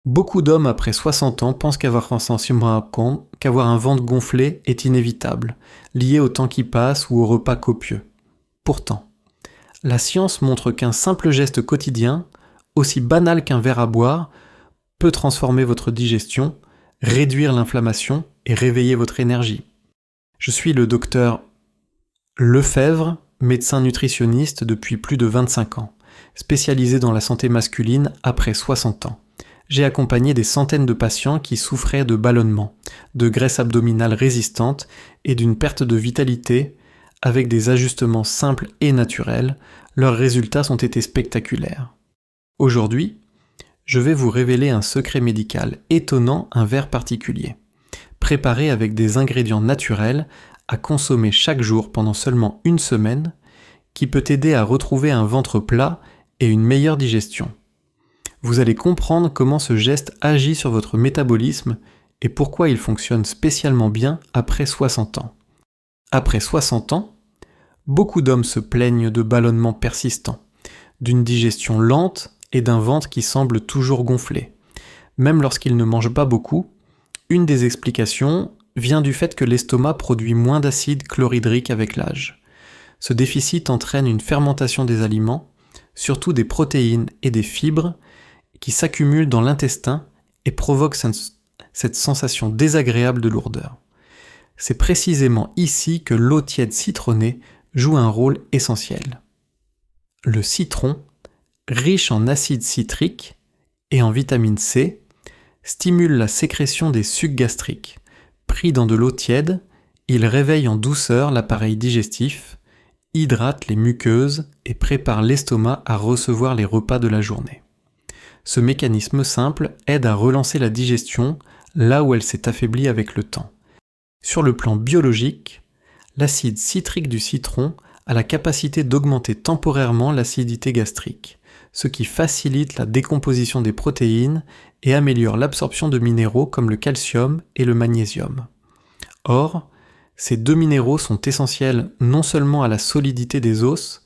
Beaucoup d'hommes après 60 ans pensent qu'avoir un ventre gonflé est inévitable, lié au temps qui passe ou au repas copieux. Pourtant, la science montre qu'un simple geste quotidien, aussi banal qu'un verre à boire, peut transformer votre digestion, réduire l'inflammation et réveiller votre énergie. Je suis le docteur Lefebvre, médecin nutritionniste depuis plus de 25 ans, spécialisé dans la santé masculine après 60 ans. J'ai accompagné des centaines de patients qui souffraient de ballonnements, de graisse abdominale résistante et d'une perte de vitalité. Avec des ajustements simples et naturels, leurs résultats ont été spectaculaires. Aujourd'hui, je vais vous révéler un secret médical étonnant, un verre particulier, préparé avec des ingrédients naturels à consommer chaque jour pendant seulement une semaine, qui peut aider à retrouver un ventre plat et une meilleure digestion. Vous allez comprendre comment ce geste agit sur votre métabolisme et pourquoi il fonctionne spécialement bien après 60 ans. Après 60 ans, beaucoup d'hommes se plaignent de ballonnements persistants, d'une digestion lente et d'un ventre qui semble toujours gonflé. Même lorsqu'ils ne mangent pas beaucoup, une des explications vient du fait que l'estomac produit moins d'acide chlorhydrique avec l'âge. Ce déficit entraîne une fermentation des aliments, surtout des protéines et des fibres, qui s'accumulent dans l'intestin et provoquent cette sensation désagréable de lourdeur. C'est précisément ici que l'eau tiède citronnée joue un rôle essentiel. Le citron, riche en acide citrique et en vitamine C, stimule la sécrétion des sucs gastriques. Pris dans de l'eau tiède, il réveille en douceur l'appareil digestif, hydrate les muqueuses et prépare l'estomac à recevoir les repas de la journée. Ce mécanisme simple aide à relancer la digestion là où elle s'est affaiblie avec le temps. Sur le plan biologique, l'acide citrique du citron a la capacité d'augmenter temporairement l'acidité gastrique, ce qui facilite la décomposition des protéines et améliore l'absorption de minéraux comme le calcium et le magnésium. Or, ces deux minéraux sont essentiels non seulement à la solidité des os,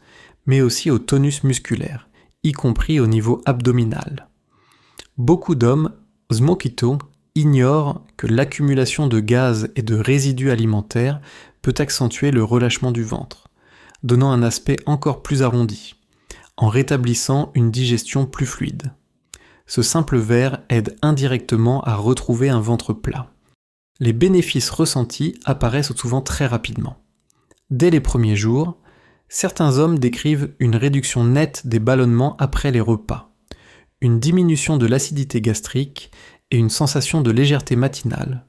mais aussi au tonus musculaire, y compris au niveau abdominal. Beaucoup d'hommes, smokito, ignorent que l'accumulation de gaz et de résidus alimentaires peut accentuer le relâchement du ventre, donnant un aspect encore plus arrondi, en rétablissant une digestion plus fluide. Ce simple verre aide indirectement à retrouver un ventre plat. Les bénéfices ressentis apparaissent souvent très rapidement. Dès les premiers jours, certains hommes décrivent une réduction nette des ballonnements après les repas, une diminution de l'acidité gastrique et une sensation de légèreté matinale.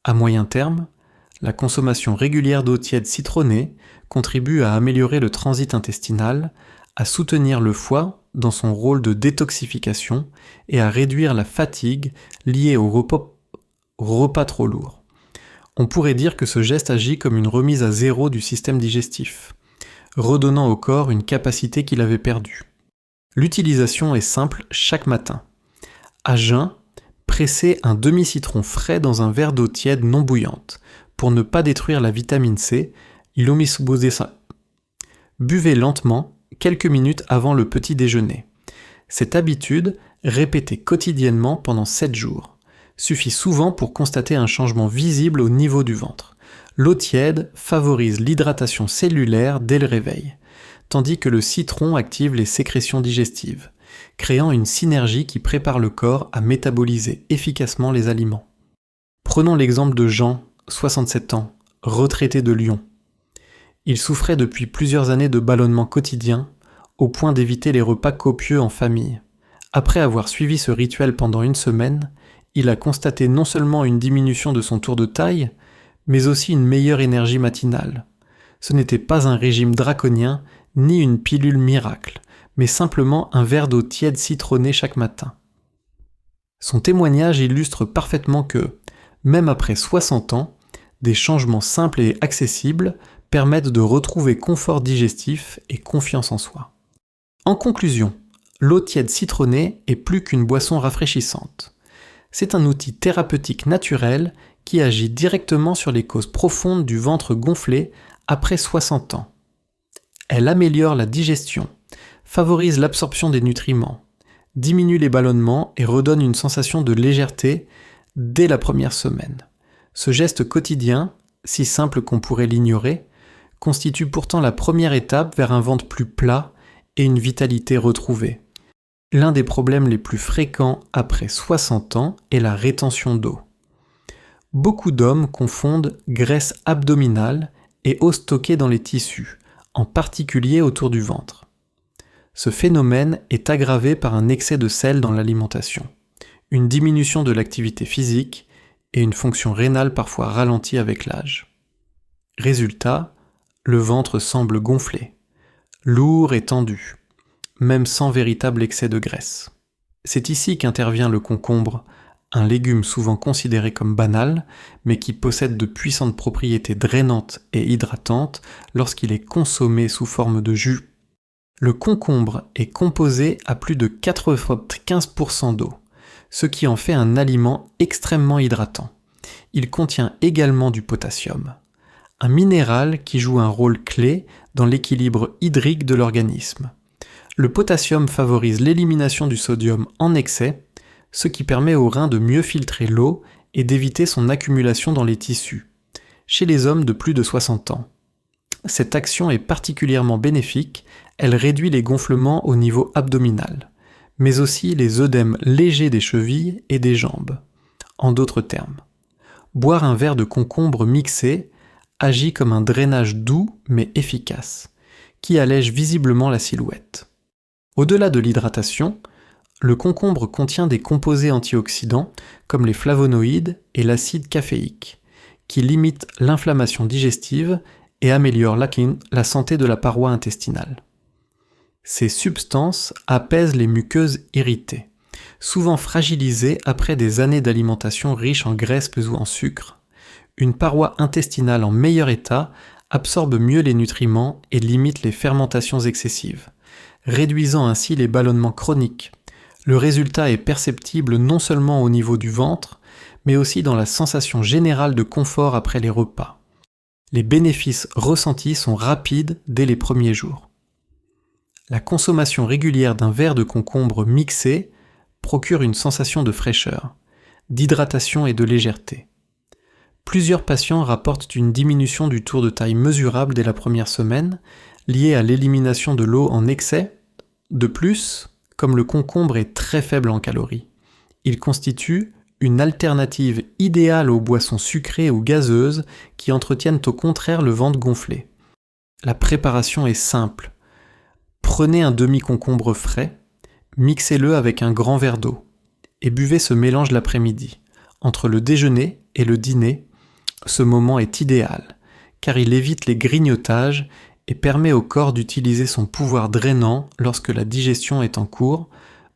À moyen terme, la consommation régulière d'eau tiède citronnée contribue à améliorer le transit intestinal, à soutenir le foie dans son rôle de détoxification et à réduire la fatigue liée au repas trop lourd. On pourrait dire que ce geste agit comme une remise à zéro du système digestif, redonnant au corps une capacité qu'il avait perdue. L'utilisation est simple chaque matin. À jeun, pressez un demi-citron frais dans un verre d'eau tiède non bouillante pour ne pas détruire la vitamine C. Buvez lentement quelques minutes avant le petit déjeuner. Cette habitude, répétée quotidiennement pendant 7 jours, suffit souvent pour constater un changement visible au niveau du ventre. L'eau tiède favorise l'hydratation cellulaire dès le réveil, tandis que le citron active les sécrétions digestives, créant une synergie qui prépare le corps à métaboliser efficacement les aliments. Prenons l'exemple de Jean, 67 ans, retraité de Lyon. Il souffrait depuis plusieurs années de ballonnements quotidiens, au point d'éviter les repas copieux en famille. Après avoir suivi ce rituel pendant une semaine, il a constaté non seulement une diminution de son tour de taille, mais aussi une meilleure énergie matinale. Ce n'était pas un régime draconien, ni une pilule miracle, mais simplement un verre d'eau tiède citronnée chaque matin. Son témoignage illustre parfaitement que, même après 60 ans, des changements simples et accessibles permettent de retrouver confort digestif et confiance en soi. En conclusion, l'eau tiède citronnée est plus qu'une boisson rafraîchissante. C'est un outil thérapeutique naturel qui agit directement sur les causes profondes du ventre gonflé après 60 ans. Elle améliore la digestion, favorise l'absorption des nutriments, diminue les ballonnements et redonne une sensation de légèreté dès la première semaine. Ce geste quotidien, si simple qu'on pourrait l'ignorer, constitue pourtant la première étape vers un ventre plus plat et une vitalité retrouvée. L'un des problèmes les plus fréquents après 60 ans est la rétention d'eau. Beaucoup d'hommes confondent graisse abdominale et eau stockée dans les tissus, en particulier autour du ventre. Ce phénomène est aggravé par un excès de sel dans l'alimentation, une diminution de l'activité physique et une fonction rénale parfois ralentie avec l'âge. Résultat, le ventre semble gonflé, lourd et tendu, même sans véritable excès de graisse. C'est ici qu'intervient le concombre, un légume souvent considéré comme banal, mais qui possède de puissantes propriétés drainantes et hydratantes lorsqu'il est consommé sous forme de jus. Le concombre est composé à plus de 95% d'eau, ce qui en fait un aliment extrêmement hydratant. Il contient également du potassium, un minéral qui joue un rôle clé dans l'équilibre hydrique de l'organisme. Le potassium favorise l'élimination du sodium en excès, ce qui permet aux reins de mieux filtrer l'eau et d'éviter son accumulation dans les tissus, chez les hommes de plus de 60 ans. Cette action est particulièrement bénéfique, elle réduit les gonflements au niveau abdominal, mais aussi les œdèmes légers des chevilles et des jambes. En d'autres termes, boire un verre de concombre mixé agit comme un drainage doux mais efficace, qui allège visiblement la silhouette. Au-delà de l'hydratation, le concombre contient des composés antioxydants comme les flavonoïdes et l'acide caféique, qui limitent l'inflammation digestive et améliorent la santé de la paroi intestinale. Ces substances apaisent les muqueuses irritées, souvent fragilisées après des années d'alimentation riche en graisses ou en sucre. Une paroi intestinale en meilleur état absorbe mieux les nutriments et limite les fermentations excessives, réduisant ainsi les ballonnements chroniques. Le résultat est perceptible non seulement au niveau du ventre, mais aussi dans la sensation générale de confort après les repas. Les bénéfices ressentis sont rapides dès les premiers jours. La consommation régulière d'un verre de concombre mixé procure une sensation de fraîcheur, d'hydratation et de légèreté. Plusieurs patients rapportent une diminution du tour de taille mesurable dès la première semaine, liée à l'élimination de l'eau en excès. De plus, comme le concombre est très faible en calories, il constitue une alternative idéale aux boissons sucrées ou gazeuses qui entretiennent au contraire le ventre gonflé. La préparation est simple. Prenez un demi-concombre frais, mixez-le avec un grand verre d'eau et buvez ce mélange l'après-midi. Entre le déjeuner et le dîner, ce moment est idéal car il évite les grignotages et permet au corps d'utiliser son pouvoir drainant lorsque la digestion est en cours.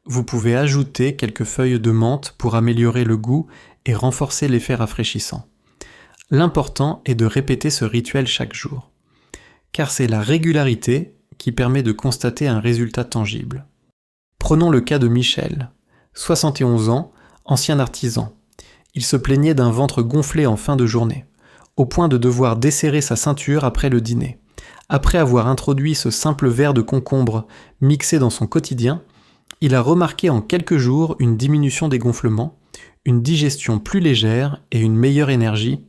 Vous pouvez ajouter quelques feuilles de menthe pour améliorer le goût et renforcer l'effet rafraîchissant. L'important est de répéter ce rituel chaque jour, car c'est la régularité qui permet de constater un résultat tangible. Prenons le cas de Michel, 71 ans, ancien artisan. Il se plaignait d'un ventre gonflé en fin de journée, au point de devoir desserrer sa ceinture après le dîner. Après avoir introduit ce simple verre de concombre mixé dans son quotidien, il a remarqué en quelques jours une diminution des gonflements, une digestion plus légère et une meilleure énergie.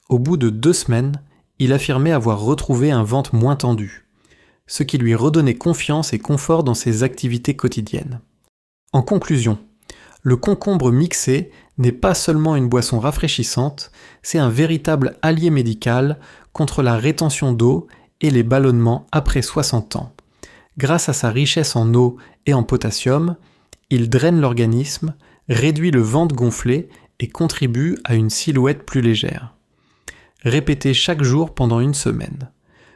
Au bout de 2 semaines, il affirmait avoir retrouvé un ventre moins tendu, ce qui lui redonnait confiance et confort dans ses activités quotidiennes. En conclusion, le concombre mixé n'est pas seulement une boisson rafraîchissante, c'est un véritable allié médical contre la rétention d'eau et les ballonnements après 60 ans. Grâce à sa richesse en eau et en potassium, il draine l'organisme, réduit le ventre gonflé et contribue à une silhouette plus légère. Répétez chaque jour pendant 1 semaine.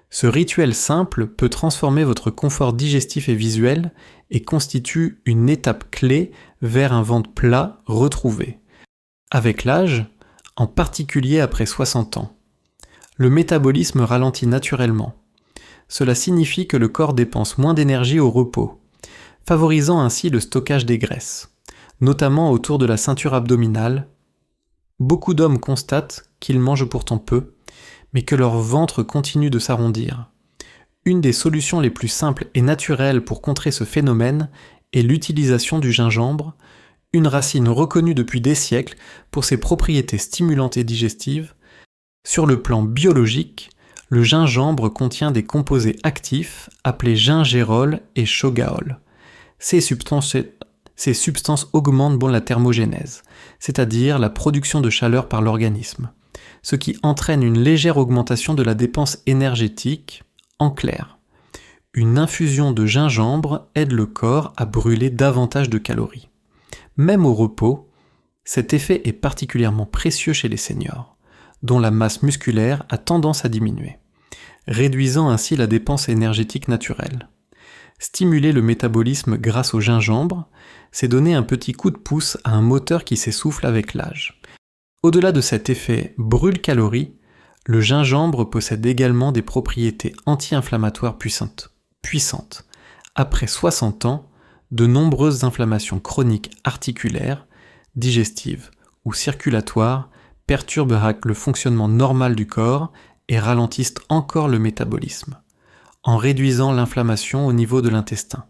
Ce rituel simple peut transformer votre confort digestif et visuel et constitue une étape clé vers un ventre plat retrouvé. Avec l'âge, en particulier après 60 ans, le métabolisme ralentit naturellement. Cela signifie que le corps dépense moins d'énergie au repos, favorisant ainsi le stockage des graisses, notamment autour de la ceinture abdominale. Beaucoup d'hommes constatent qu'ils mangent pourtant peu, mais que leur ventre continue de s'arrondir. Une des solutions les plus simples et naturelles pour contrer ce phénomène et l'utilisation du gingembre, une racine reconnue depuis des siècles pour ses propriétés stimulantes et digestives. Sur le plan biologique, le gingembre contient des composés actifs appelés gingérol et chogaol. Ces substances augmentent la thermogénèse, c'est-à-dire la production de chaleur par l'organisme, ce qui entraîne une légère augmentation de la dépense énergétique. En clair, une infusion de gingembre aide le corps à brûler davantage de calories. Même au repos, cet effet est particulièrement précieux chez les seniors, dont la masse musculaire a tendance à diminuer, réduisant ainsi la dépense énergétique naturelle. Stimuler le métabolisme grâce au gingembre, c'est donner un petit coup de pouce à un moteur qui s'essouffle avec l'âge. Au-delà de cet effet brûle-calories, le gingembre possède également des propriétés anti-inflammatoires puissantes. Après 60 ans, de nombreuses inflammations chroniques articulaires, digestives ou circulatoires perturbent le fonctionnement normal du corps et ralentissent encore le métabolisme, en réduisant l'inflammation au niveau de l'intestin.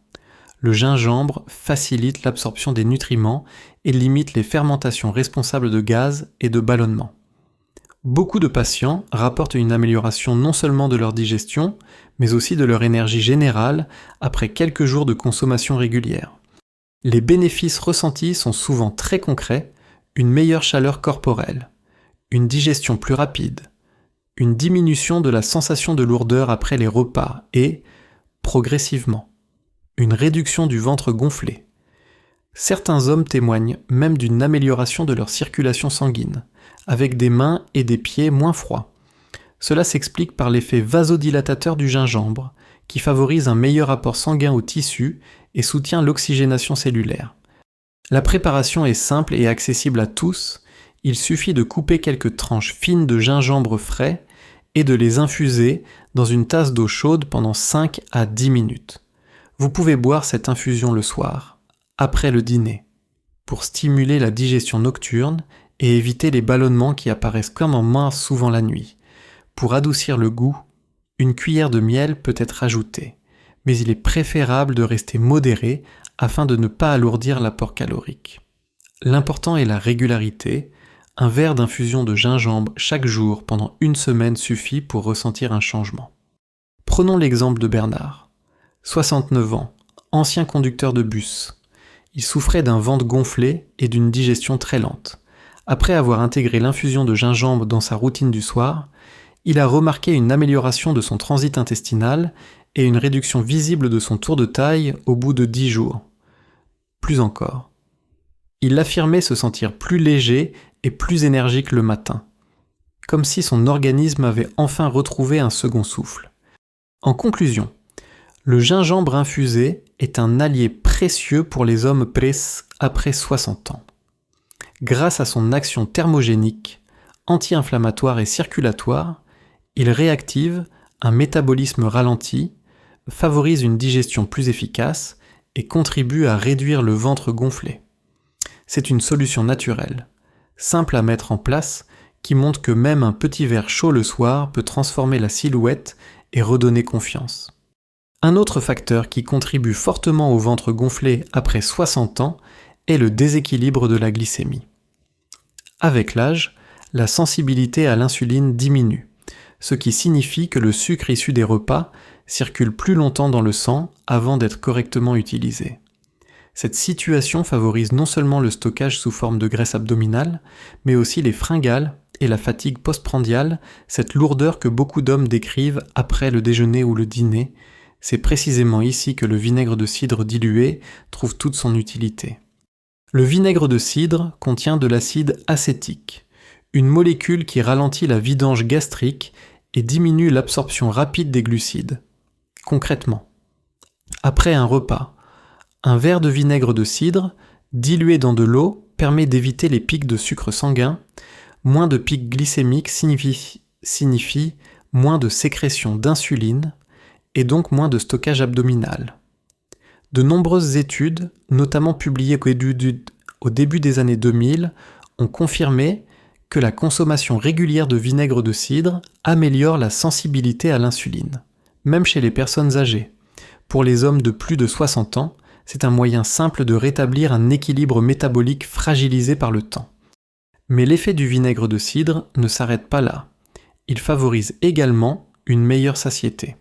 Le gingembre facilite l'absorption des nutriments et limite les fermentations responsables de gaz et de ballonnement. Beaucoup de patients rapportent une amélioration non seulement de leur digestion, mais aussi de leur énergie générale après quelques jours de consommation régulière. Les bénéfices ressentis sont souvent très concrets: une meilleure chaleur corporelle, une digestion plus rapide, une diminution de la sensation de lourdeur après les repas et, progressivement, une réduction du ventre gonflé. Certains hommes témoignent même d'une amélioration de leur circulation sanguine, avec des mains et des pieds moins froids. Cela s'explique par l'effet vasodilatateur du gingembre, qui favorise un meilleur apport sanguin aux tissus et soutient l'oxygénation cellulaire. La préparation est simple et accessible à tous. Il suffit de couper quelques tranches fines de gingembre frais et de les infuser dans une tasse d'eau chaude pendant 5 à 10 minutes. Vous pouvez boire cette infusion le soir, après le dîner, pour stimuler la digestion nocturne et éviter les ballonnements qui apparaissent comme en moins souvent la nuit. Pour adoucir le goût, une cuillère de miel peut être ajoutée, mais il est préférable de rester modéré afin de ne pas alourdir l'apport calorique. L'important est la régularité. Un verre d'infusion de gingembre chaque jour pendant 1 semaine suffit pour ressentir un changement. Prenons l'exemple de Bernard. 69 ans, ancien conducteur de bus. Il souffrait d'un ventre gonflé et d'une digestion très lente. Après avoir intégré l'infusion de gingembre dans sa routine du soir, il a remarqué une amélioration de son transit intestinal et une réduction visible de son tour de taille au bout de 10 jours. Plus encore. Il affirmait se sentir plus léger et plus énergique le matin, comme si son organisme avait enfin retrouvé un second souffle. En conclusion, le gingembre infusé est un allié précieux pour les hommes pres après 60 ans. Grâce à son action thermogénique, anti-inflammatoire et circulatoire, il réactive un métabolisme ralenti, favorise une digestion plus efficace et contribue à réduire le ventre gonflé. C'est une solution naturelle, simple à mettre en place, qui montre que même un petit verre chaud le soir peut transformer la silhouette et redonner confiance. Un autre facteur qui contribue fortement au ventre gonflé après 60 ans est le déséquilibre de la glycémie. Avec l'âge, la sensibilité à l'insuline diminue, ce qui signifie que le sucre issu des repas circule plus longtemps dans le sang avant d'être correctement utilisé. Cette situation favorise non seulement le stockage sous forme de graisse abdominale, mais aussi les fringales et la fatigue postprandiale, cette lourdeur que beaucoup d'hommes décrivent après le déjeuner ou le dîner. C'est précisément ici que le vinaigre de cidre dilué trouve toute son utilité. Le vinaigre de cidre contient de l'acide acétique, une molécule qui ralentit la vidange gastrique et diminue l'absorption rapide des glucides. Concrètement, après un repas, un verre de vinaigre de cidre dilué dans de l'eau permet d'éviter les pics de sucre sanguin. Moins de pics glycémiques signifie moins de sécrétion d'insuline et donc moins de stockage abdominal. De nombreuses études, notamment publiées au début des années 2000, ont confirmé que la consommation régulière de vinaigre de cidre améliore la sensibilité à l'insuline, même chez les personnes âgées. Pour les hommes de plus de 60 ans, C'est un moyen simple de rétablir un équilibre métabolique fragilisé par le temps. Mais l'effet du vinaigre de cidre ne s'arrête pas là. Il favorise également une meilleure satiété.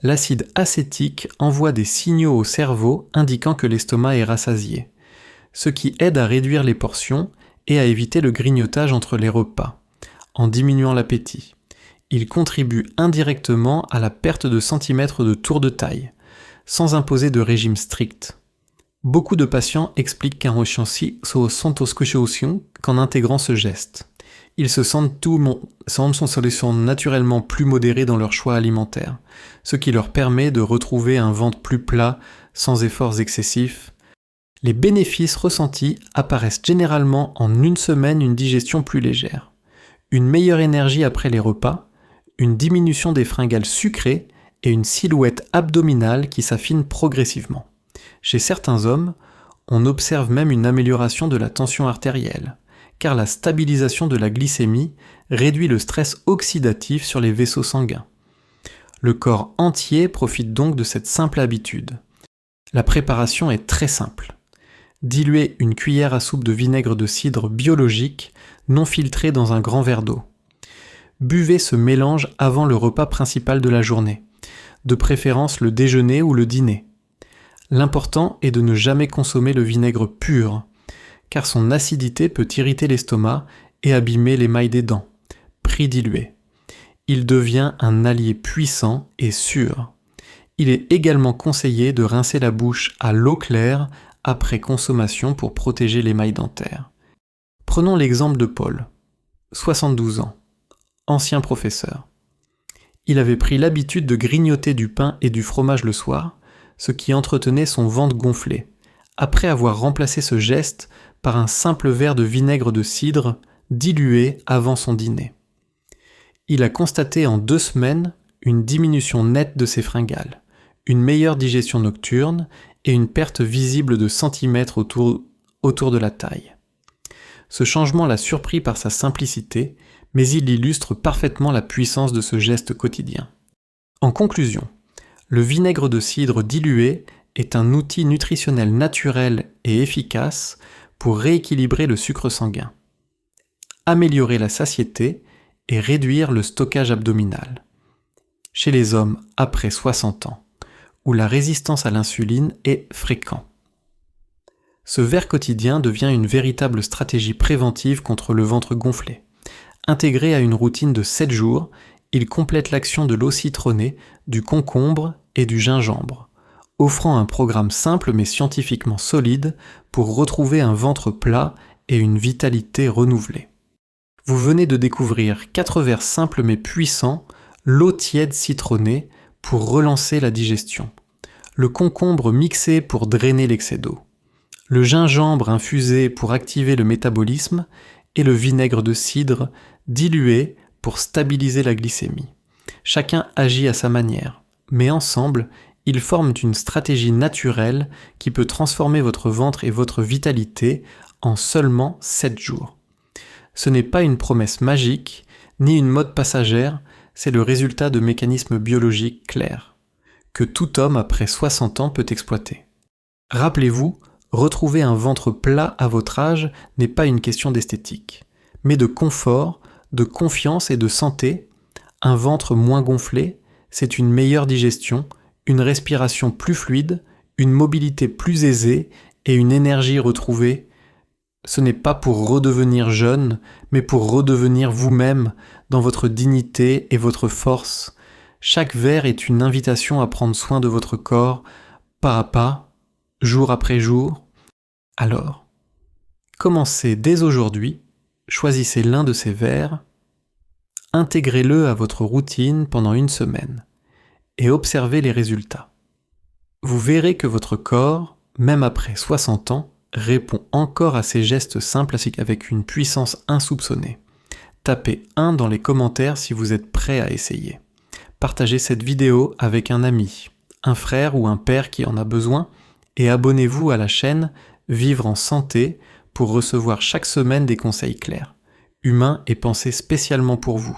L'acide acétique envoie des signaux au cerveau indiquant que l'estomac est rassasié, ce qui aide à réduire les portions et à éviter le grignotage entre les repas, en diminuant l'appétit. Il contribue indirectement à la perte de centimètres de tour de taille, sans imposer de régime strict. Beaucoup de patients expliquent qu'en intégrant ce geste. Ils se sentent une solution naturellement plus modérée dans leur choix alimentaire, ce qui leur permet de retrouver un ventre plus plat, sans efforts excessifs. Les bénéfices ressentis apparaissent généralement en une semaine, une digestion plus légère, une meilleure énergie après les repas, une diminution des fringales sucrées et une silhouette abdominale qui s'affine progressivement. Chez certains hommes, on observe même une amélioration de la tension artérielle, car la stabilisation de la glycémie réduit le stress oxydatif sur les vaisseaux sanguins. Le corps entier profite donc de cette simple habitude. La préparation est très simple. Diluez une cuillère à soupe de vinaigre de cidre biologique non filtré dans un grand verre d'eau. Buvez ce mélange avant le repas principal de la journée, de préférence le déjeuner ou le dîner. L'important est de ne jamais consommer le vinaigre pur, car son acidité peut irriter l'estomac et abîmer l'émail des dents. Pris dilué. Il devient un allié puissant et sûr. Il est également conseillé de rincer la bouche à l'eau claire après consommation pour protéger l'émail dentaire. Prenons l'exemple de Paul, 72 ans, ancien professeur. Il avait pris l'habitude de grignoter du pain et du fromage le soir, ce qui entretenait son ventre gonflé, après avoir remplacé ce geste par un simple verre de vinaigre de cidre dilué avant son dîner. Il a constaté en 2 semaines une diminution nette de ses fringales, une meilleure digestion nocturne et une perte visible de centimètres autour de la taille. Ce changement l'a surpris par sa simplicité, mais il illustre parfaitement la puissance de ce geste quotidien. En conclusion, le vinaigre de cidre dilué est un outil nutritionnel naturel et efficace pour rééquilibrer le sucre sanguin, améliorer la satiété et réduire le stockage abdominal. Chez les hommes après 60 ans, où la résistance à l'insuline est fréquente. Ce verre quotidien devient une véritable stratégie préventive contre le ventre gonflé. Intégré à une routine de 7 jours, il complète l'action de l'eau citronnée, du concombre et du gingembre, offrant un programme simple mais scientifiquement solide pour retrouver un ventre plat et une vitalité renouvelée. Vous venez de découvrir 4 verres simples mais puissants, l'eau tiède citronnée pour relancer la digestion, le concombre mixé pour drainer l'excès d'eau, le gingembre infusé pour activer le métabolisme et le vinaigre de cidre dilué pour stabiliser la glycémie. Chacun agit à sa manière, mais ensemble, ils forment une stratégie naturelle qui peut transformer votre ventre et votre vitalité en seulement 7 jours. Ce n'est pas une promesse magique, ni une mode passagère, c'est le résultat de mécanismes biologiques clairs, que tout homme après 60 ans peut exploiter. Rappelez-vous, retrouver un ventre plat à votre âge n'est pas une question d'esthétique, mais de confort, de confiance et de santé. Un ventre moins gonflé, c'est une meilleure digestion, une respiration plus fluide, une mobilité plus aisée et une énergie retrouvée. Ce n'est pas pour redevenir jeune, mais pour redevenir vous-même dans votre dignité et votre force. Chaque verre est une invitation à prendre soin de votre corps, pas à pas, jour après jour. Alors, commencez dès aujourd'hui, choisissez l'un de ces verres, intégrez-le à votre routine pendant 1 semaine et observez les résultats. Vous verrez que votre corps, même après 60 ans, répond encore à ces gestes simples avec une puissance insoupçonnée. Tapez 1 dans les commentaires si vous êtes prêt à essayer. Partagez cette vidéo avec un ami, un frère ou un père qui en a besoin et abonnez-vous à la chaîne Vivre en santé pour recevoir chaque semaine des conseils clairs, humains et pensés spécialement pour vous.